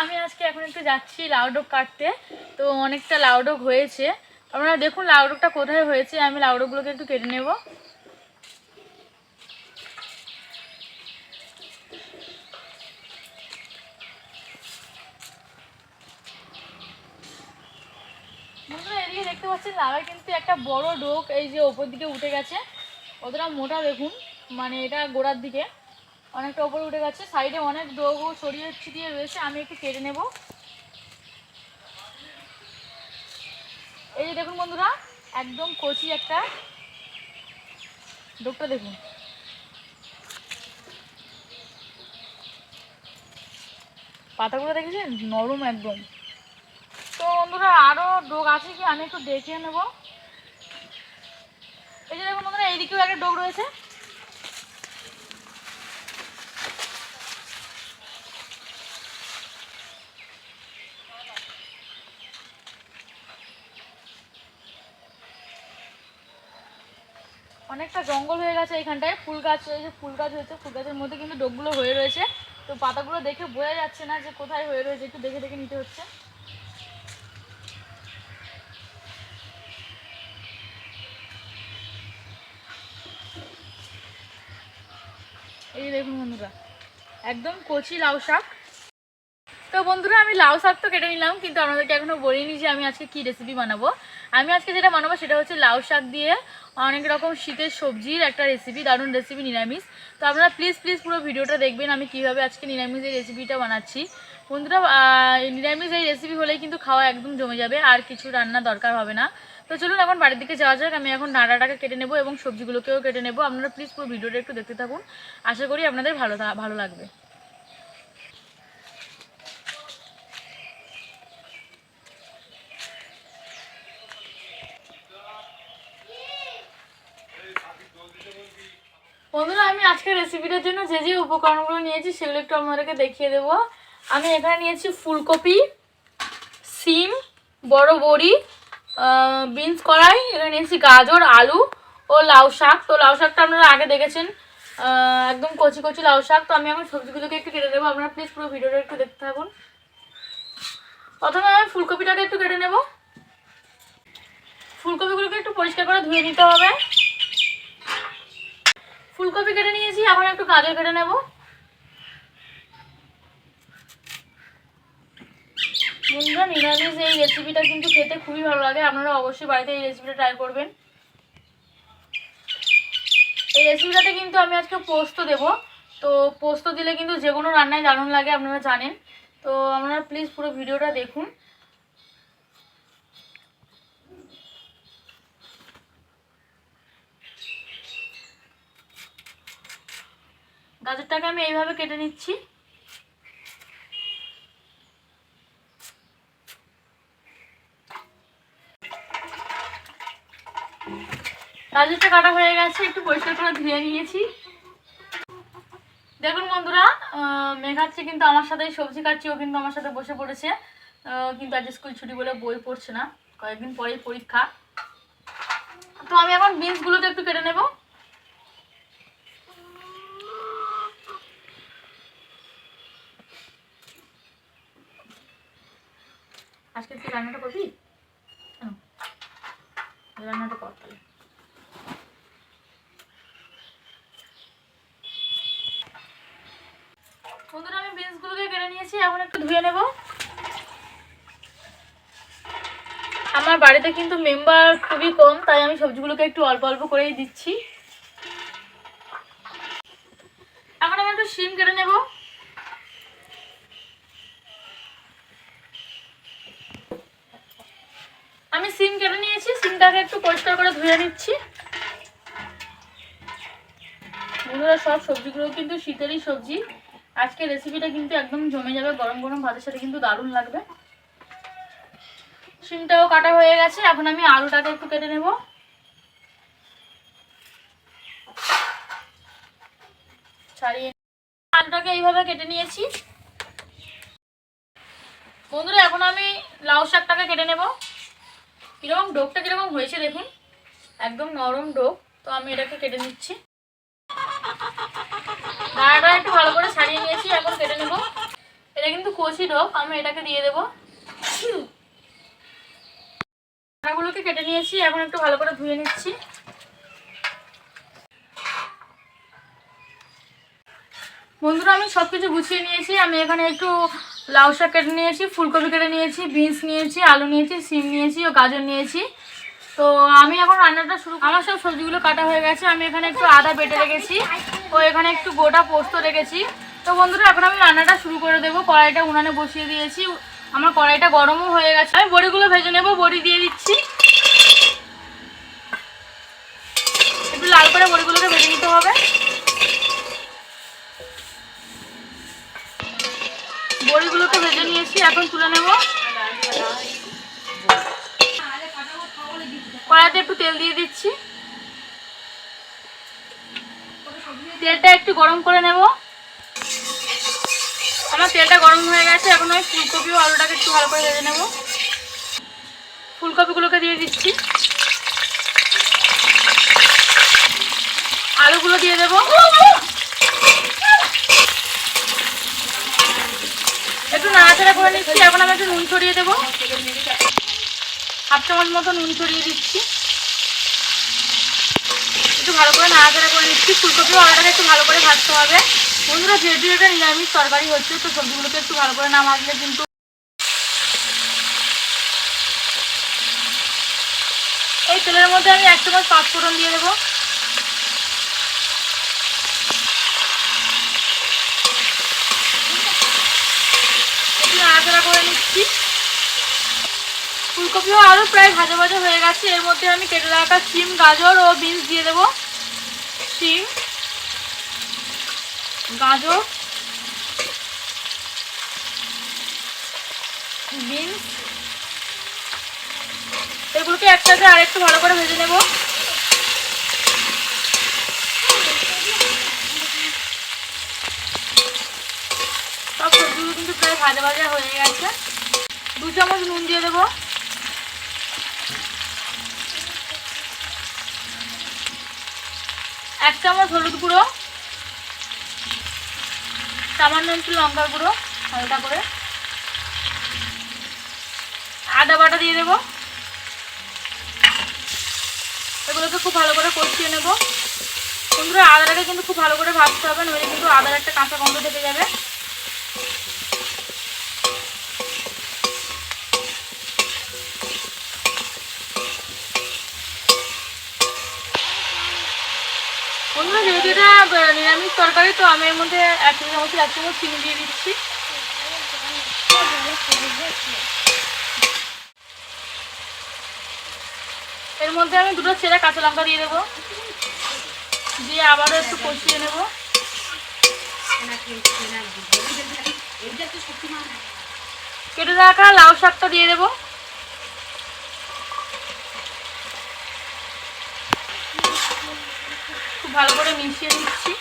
আমি আজকে এখন একটু যাচ্ছি লাউ ডোক কাটতে। তো অনেকটা লাউ ডোক হয়েছে, আপনারা দেখুন লাউ ডোকটা কোথায় হয়েছে। আমি লাউ ডোকগুলোকে একটু কেটে নেব। বন্ধুরা এদিকে দেখতে পাচ্ছেন লাউয়ে কিন্তু একটা বড় ডোক এই যে ওপর দিকে উঠে গেছে, অতটা মোটা দেখুন, মানে এটা গোড়ার দিকে অনেকটা ওপরে উঠে গেছে। সাইডে অনেক ডোকও ছড়িয়ে ছিটিয়ে রয়েছে, আমি একটু কেটে নেব। এই যে দেখুন বন্ধুরা, একদম কচি একটা ডোকটা দেখুন। পাতাগুলো দেখেছেন, নরম একদম। তো বন্ধুরা আরও ডোক আছে কি, আমি একটু দেখে নেব। এই যে দেখুন বন্ধুরা, এইদিকেও একটা ডোক রয়েছে। অনেকটা জঙ্গল হয়ে গেছে এইখানটায়, ফুল গাছ, এই যে ফুল গাছ হয়েছে, ফুল গাছের মধ্যে কিন্তু ডোকগুলো হয়ে রয়েছে। তো পাতাগুলো দেখে বোঝা যাচ্ছে না যে কোথায় হয়ে রয়েছে, একটু দেখে দেখে নিতে হচ্ছে। এই যে দেখুন বন্ধুরা, একদম কচি লাউ শাক। তো বন্ধুরা আমি লাউ শাক তো কেটে নিলাম, কিন্তু আপনাদেরকে এখনো বলিনি যে আমি আজকে কি রেসিপি বানাবো। আমি আজকে যেটা বানাবো সেটা হচ্ছে লাউ শাক দিয়ে অনেক রকম শীতের সবজির একটা রেসিপি, দারুণ রেসিপি, নিরামিষ। তো আপনারা প্লিজ প্লিজ পুরো ভিডিওটা দেখবেন আমি কীভাবে আজকে নিরামিষ এই রেসিপিটা বানাচ্ছি। বন্ধুরা নিরামিষ এই রেসিপি হলেই কিন্তু খাওয়া একদম জমে যাবে, আর কিছু রান্না দরকার হবে না। তো চলুন এখন বাড়ির দিকে যাওয়া যাক। আমি এখন ডাঁটাটাকে কেটে নেবো এবং সবজিগুলোকেও কেটে নেবো। আপনারা প্লিজ পুরো ভিডিওটা একটু দেখতে থাকুন, আশা করি আপনাদের ভালো লাগবে। বন্ধুরা আমি আজকের রেসিপিটার জন্য যে যে উপকরণগুলো নিয়েছি সেগুলো একটু আপনাদেরকে দেখিয়ে দেবো। আমি এখানে নিয়েছি ফুলকপি, সিম, বড় বড়ি, বিনস কড়াই, এখানে নিয়েছি গাজর, আলু ও লাউ শাক। তো লাউ শাকটা আপনারা আগে দেখেছেন, একদম কচি কচি লাউ শাক। তো আমি এখন সবজিগুলোকে একটু কেটে দেবো, আপনারা প্লিজ পুরো ভিডিওটা একটু দেখতে থাকুন। প্রথমে আমি ফুলকপিটাকে একটু কেটে নেব। ফুলকপিগুলোকে একটু পরিষ্কার করে ধুয়ে নিতে হবে। ফুলকপি কেটে নিয়েছি, এখন একটু গাজর কেটে নেব। বন্ধুরা নিরামিষ এই রেসিপিটা কিন্তু খেতে খুবই ভালো লাগে, আপনারা অবশ্যই বাড়িতে এই রেসিপিটা ট্রাই করবেন। এই রেসিপিটাতে কিন্তু আমি আজকে পোস্ত দেব। তো পোস্ত দিলে কিন্তু যে কোনো রান্নায় দারুণ লাগে, আপনারা জানেন। তো আপনারা প্লিজ পুরো ভিডিওটা দেখুন। গাজরটাকে আমি এইভাবে কেটে নিচ্ছি। গাজরটা কাটা হয়ে গেছে, একটু পরিষ্কার করে ধুয়ে নিয়েছি। দেখুন বন্ধুরা, মেঘাচ্ছি কিন্তু আমার সাথে সবজি কাটছি, ও কিন্তু আমার সাথে বসে পড়েছে। কিন্তু আজ স্কুল ছুটি বলে বই পড়ছে না, কয়েকদিন পরেই পরীক্ষা। তো আমি এখন বিনসগুলোকে একটু কেটে নেব। আজকে তুই রান্নাটা করবি, রান্নাটা কর তাহলে। বন্ধুরা আমি বিনসগুলোকে কেটে নিয়েছি, এখন একটু ধুয়ে নেব। আমার বাড়িতে কিন্তু মেম্বার খুবই কম, তাই আমি সবজিগুলোকে একটু অল্প অল্প করেই দিচ্ছি। এখন আমি একটু শিম কেটে নেব। আমি সিম কেটে নিয়েছি, সিমটাকে একটু পরিষ্কার করে ধুয়ে নিচ্ছি। বন্ধুরা সব সবজিগুলো কিন্তু শীতেরই সবজি, আজকে রেসিপিটা কিন্তু একদম জমে যাবে, গরম গরম ভাতের সাথে কিন্তু দারুণ লাগবে। সিমটাও কাটা হয়ে গেছে, এখন আমি আলুটাকে একটু কেটে নেব। ছাড়িয়ে আলুটাকে এইভাবে কেটে নিয়েছি। বন্ধুরা এখন আমি লাউ শাকটাকে কেটে নেব। কিরকম ডোকটা কিরকম হয়েছে দেখুন, একদম নরম ডোক। তো আমি এটাকে কেটে নিচ্ছি। ডাঁটাটা একটু ভালো করে ছাড়িয়ে নিয়েছি, এখন কেটে নেব। এটা কিন্তু কষি ডোক, আমি এটাকে দিয়ে দেবো। চানাগুলোকে কেটে নিয়েছি, এখন একটু ভালো করে ধুয়ে নিচ্ছি। বন্ধুরা আমি সব কিছু গুছিয়ে নিয়েছি। আমি এখানে একটু লাউ শাক কেটে নিয়েছি, ফুলকপি কেটে নিয়েছি, বিনস নিয়েছি, আলু নিয়েছি, সিম নিয়েছি ও গাজর নিয়েছি। তো আমি এখন রান্নাটা শুরু। আমার সব সবজিগুলো কাটা হয়ে গেছে। আমি এখানে একটু আদা বেটে রেখেছি ও এখানে একটু গোটা পোস্ত রেখেছি। তো বন্ধুরা এখন আমি রান্নাটা শুরু করে দেবো। কড়াইটা উনানে বসিয়ে দিয়েছি, আমার কড়াইটা গরমও হয়ে গেছে। আমি বড়িগুলো ভেজে নেবো। বড়ি দিয়ে দিচ্ছি, একটু লাল করে বড়িগুলোকে ভেজে নিতে হবে। বড়িগুলোকে ভেজে নিয়েছি, এখন তুলে নেব। কড়াইতে একটু তেল দিয়ে দিচ্ছি, তেলটা একটু গরম করে নেব। আমার তেলটা গরম হয়ে গেছে, এখন আমি ফুলকপি ও আলুটাকে একটু ভালো করে ভেজে নেব। ফুলকপিগুলোকে দিয়ে দিচ্ছি, আলুগুলো দিয়ে দেবো, একটু নাড়াচাড়া করে নিচ্ছি। এখন আমি একটু নুন ছড়িয়ে দেবো, হাফ চামচ মতো নুন ছড়িয়ে দিচ্ছি। একটু ভালো করে নাড়াচাড়া করে নিচ্ছি। ফুলকপি ও আলুটাকে একটু ভালো করে ভাজতে হবে। বন্ধুরা যেহেতু এটা নিরামিষ তরকারি হচ্ছে, তো সবজিগুলোকে একটু ভালো করে না ভাজলে কিন্তু। এই তেলের মধ্যে আমি 1 চামচ পাঁচফোড়ন দিয়ে দেবো, একটু নাড়াচাড়া করে নিচ্ছি। ফুলকপি ও আলু প্রায় ভাজা ভাজা হয়ে গেছে। এর মধ্যে আমি কেটে রাখা সিম, গাজর ও বিনস দিয়ে দেবো। সিম, গাজর, বিনস, এগুলোকে একসাথে আর একটু ভালো করে ভেজে নেব। সব সবজিগুলো কিন্তু প্রায় ভাজা ভাজা হয়ে গেছে। 2 চামচ নুন দিয়ে দেবো, 1 চামচ হলুদ গুঁড়ো, সামান্য একটু লঙ্কার গুঁড়ো হালকা করে, আদা বাটা দিয়ে দেবো। এগুলোকে খুব ভালো করে কষিয়ে নেব। বন্ধুরা আদাটাকে কিন্তু খুব ভালো করে ভাজতে হবে, নইলে কিন্তু আদার একটা কাঁচা গন্ধ থেকে যাবে। বন্ধুরা যেহেতু এটা নিরামিষ তরকারি, তো আমি এর মধ্যে 1 চামচ চিনি দিয়ে দিচ্ছি। এর মধ্যে আমি 2টো চেরা কাঁচা লঙ্কা দিয়ে দেবো, দিয়ে আবারও একটু কষিয়ে নেব। কেটে রাখা লাউ শাকটা দিয়ে দেবো, খুব ভালো করে মিশিয়ে নিচ্ছি।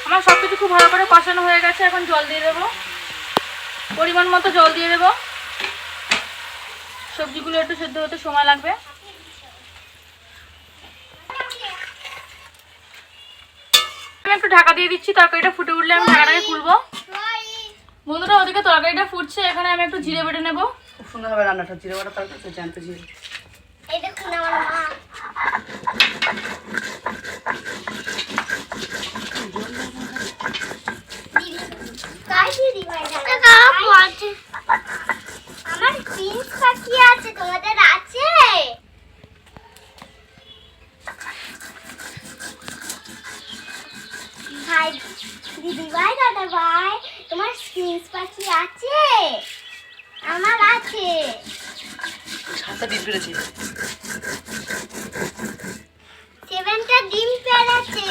আমার সবকিছু খুব ভালো করে কষানো হয়ে গেছে। এখন জল দিয়ে দেবো, পরিমাণ মতো জল দিয়ে দেবো। সবজিগুলো একটু সেদ্ধ হতে সময় লাগবে। আমি একটু ঢাকা দিয়ে দিচ্ছি, তরকারিটা ফুটে উঠলে আমি ঢাকাটাকে খুলবো। বন্ধুরা ওদিকে তরকারিটা ফুটছে, এখানে আমি একটু জিরে বেটে নেবো। খুব সুন্দর হবে রান্নাটা, জিরে বাটা তরকারি তো জানতে জিরে। এই দেখুন আমার মা। আমার প্রিন্স পাখি আছে, তোমাদের আছে? ভাই দিদি ভাই দাদা ভাই, তোমার প্রিন্স পাখি আছে? আমার আছে। 7টা ডিম পেড়েছে, 7টা ডিম পেড়েছে।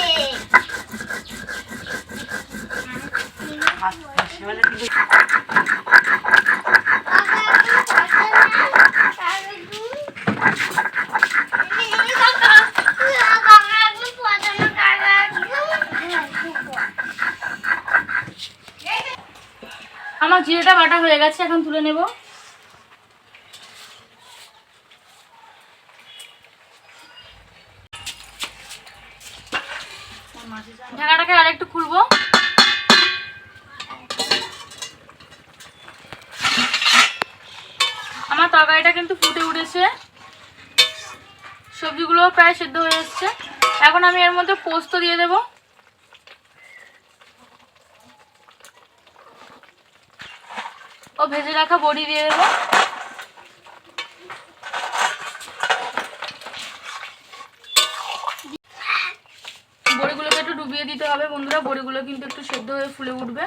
আমার জিরেটা বাটা হয়ে গেছে, এখন তুলে নেব। আমার তরকারিটা কিন্তু ফুটে উঠেছে, সবজিগুলো প্রায় সেদ্ধ হয়ে এসছে। এখন আমি এর মধ্যে পোস্ত দিয়ে দেব, ও ভেজে রাখা বড়ি দিয়ে দেবো। বড়িগুলোকে একটু ডুবিয়ে দিতে হবে বন্ধুরা, বড়িগুলো কিন্তু একটু সেদ্ধ হয়ে ফুলে উঠবে।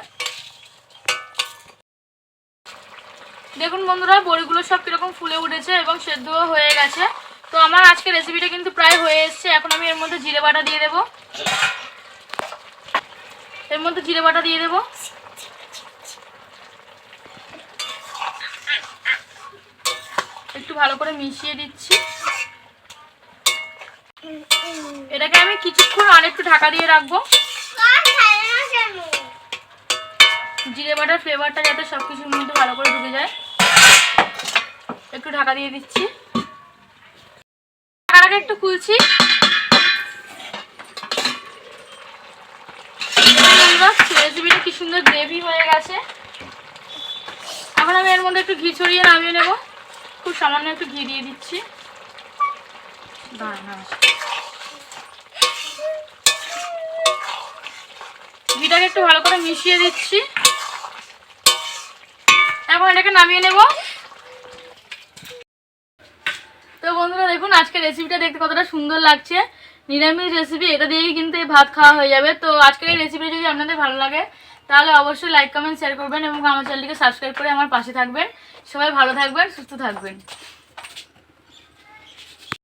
দেখুন বন্ধুরা, বড়িগুলো সব কিরকম ফুলে উঠেছে এবং সেদ্ধ হয়ে গেছে। তো আমার আজকের রেসিপিটা কিন্তু প্রায় হয়ে এসছে। এখন আমি এর মধ্যে জিরে বাটা দিয়ে দেবো, এর মধ্যে জিরে বাটা দিয়ে দেবো। একটু ভালো করে মিশিয়ে দিচ্ছি। এটাকে আমি কিছুক্ষণ আর একটু ঢাকা দিয়ে রাখবো, জিরে বাটার ফ্লেভারটা যাতে সবকিছুর মধ্যে ভালো করে ঢুকে যায়। একটু ঢাকা দিয়ে দিচ্ছি, ঢাকাটাকে একটু খুলছি। রেসিপিটা কি সুন্দর গ্রেভি হয়ে গেছে। এখন আমি এর মধ্যে একটু ঘি ছড়িয়ে নামিয়ে নেব। খুব সামান্য একটু ঘি দিয়ে দিচ্ছি। ঘিটাকে একটু ভালো করে মিশিয়ে দিচ্ছি। এখন এটাকে নামিয়ে নেব। তো বন্ধুরা দেখুন, আজকের রেসিপিটা দেখতে কতটা সুন্দর লাগছে। নিরামিষ রেসিপি, এটা দিয়েই কিন্তু এই ভাত খাওয়া হয়ে যাবে। তো আজকের এই রেসিপি যদি আপনাদের ভালো লাগে তাহলে অবশ্যই লাইক কমেন্ট শেয়ার করবেন এবং আমার চ্যানেলটিকে সাবস্ক্রাইব করে আমার পাশে থাকবেন। সবাই ভালো থাকবেন, সুস্থ থাকবেন।